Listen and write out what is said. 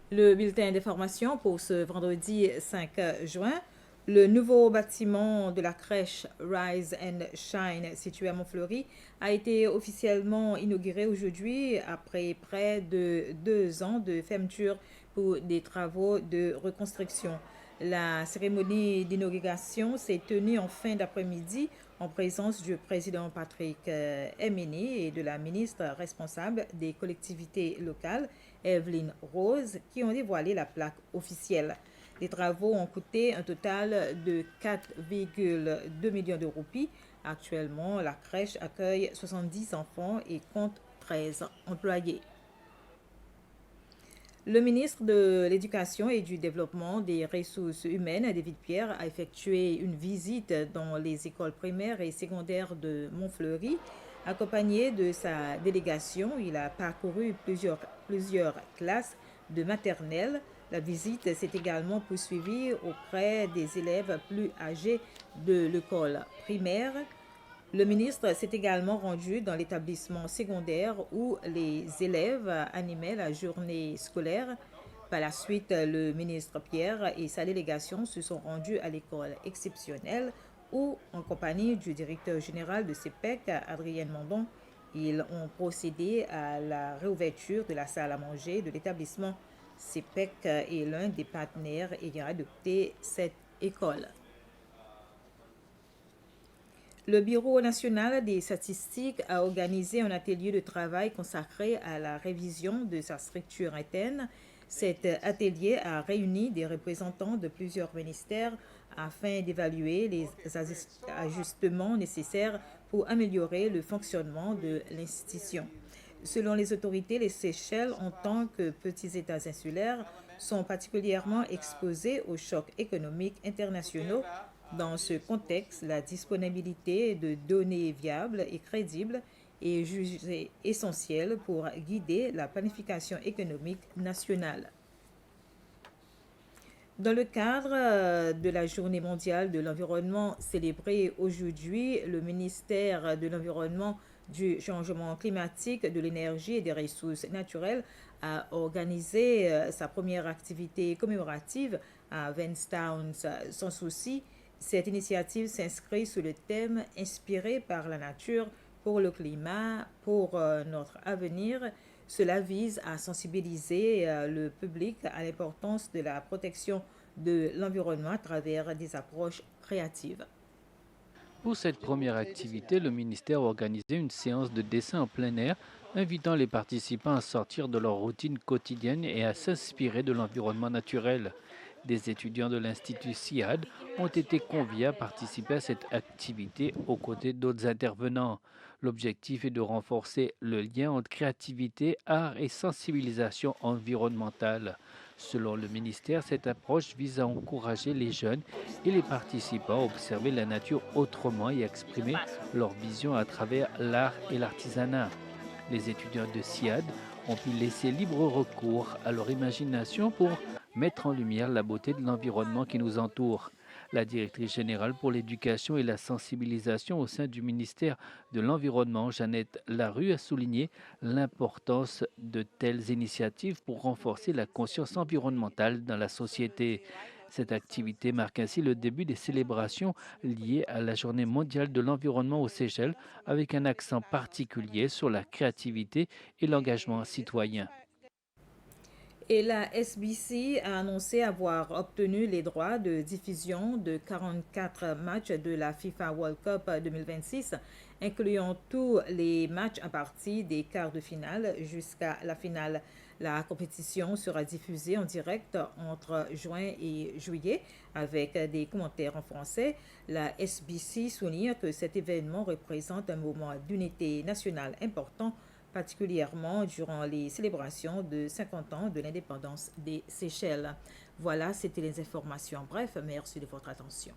Le bulletin d'information pour ce vendredi 5 juin. Le nouveau bâtiment de la crèche Rise and Shine situé à Montfleury a été officiellement inauguré aujourd'hui après près de 2 ans de fermeture pour des travaux de reconstruction. La cérémonie d'inauguration s'est tenue en fin d'après-midi en présence du président Patrick Emeni et de la ministre responsable des collectivités locales, Evelyne Rose, qui ont dévoilé la plaque officielle. Les travaux ont coûté un total de 4,2 millions de roupies. Actuellement, la crèche accueille 70 enfants et compte 13 employés. Le ministre de l'Éducation et du Développement des Ressources humaines, David Pierre, a effectué une visite dans les écoles primaires et secondaires de Montfleury. Accompagné de sa délégation, il a parcouru plusieurs classes de maternelle. La visite s'est également poursuivie auprès des élèves plus âgés de l'école primaire. Le ministre s'est également rendu dans l'établissement secondaire où les élèves animaient la journée scolaire. Par la suite, le ministre Pierre et sa délégation se sont rendus à l'école exceptionnelle où, en compagnie du directeur général de CEPEC, Adrien Mondon, ils ont procédé à la réouverture de la salle à manger de l'établissement. CEPEC est l'un des partenaires ayant adopté cette école. Le Bureau national des statistiques a organisé un atelier de travail consacré à la révision de sa structure interne. Cet atelier a réuni des représentants de plusieurs ministères afin d'évaluer les ajustements nécessaires pour améliorer le fonctionnement de l'institution. Selon les autorités, les Seychelles, en tant que petits États insulaires, sont particulièrement exposés aux chocs économiques internationaux. Dans ce contexte, la disponibilité de données viables et crédibles est jugée essentielle pour guider la planification économique nationale. Dans le cadre de la Journée mondiale de l'environnement célébrée aujourd'hui, le ministère de l'Environnement, du changement climatique, de l'énergie et des ressources naturelles a organisé sa première activité commémorative à Venstown sans souci. Cette initiative s'inscrit sous le thème inspiré par la nature pour le climat, pour notre avenir. Cela vise à sensibiliser le public à l'importance de la protection de l'environnement à travers des approches créatives. Pour cette première activité, le ministère a organisé une séance de dessin en plein air, invitant les participants à sortir de leur routine quotidienne et à s'inspirer de l'environnement naturel. Des étudiants de l'Institut SIAD ont été conviés à participer à cette activité aux côtés d'autres intervenants. L'objectif est de renforcer le lien entre créativité, art et sensibilisation environnementale. Selon le ministère, cette approche vise à encourager les jeunes et les participants à observer la nature autrement et à exprimer leur vision à travers l'art et l'artisanat. Les étudiants de SIAD ont pu laisser libre recours à leur imagination pour mettre en lumière la beauté de l'environnement qui nous entoure. La directrice générale pour l'éducation et la sensibilisation au sein du ministère de l'Environnement, Jeannette Larue, a souligné l'importance de telles initiatives pour renforcer la conscience environnementale dans la société. Cette activité marque ainsi le début des célébrations liées à la Journée mondiale de l'environnement aux Seychelles, avec un accent particulier sur la créativité et l'engagement citoyen. Et la SBC a annoncé avoir obtenu les droits de diffusion de 44 matchs de la FIFA World Cup 2026, incluant tous les matchs à partir des quarts de finale jusqu'à la finale. La compétition sera diffusée en direct entre juin et juillet avec des commentaires en français. La SBC souligne que cet événement représente un moment d'unité nationale important, particulièrement durant les célébrations de 50 ans de l'indépendance des Seychelles. Voilà, c'était les informations. Bref, merci de votre attention.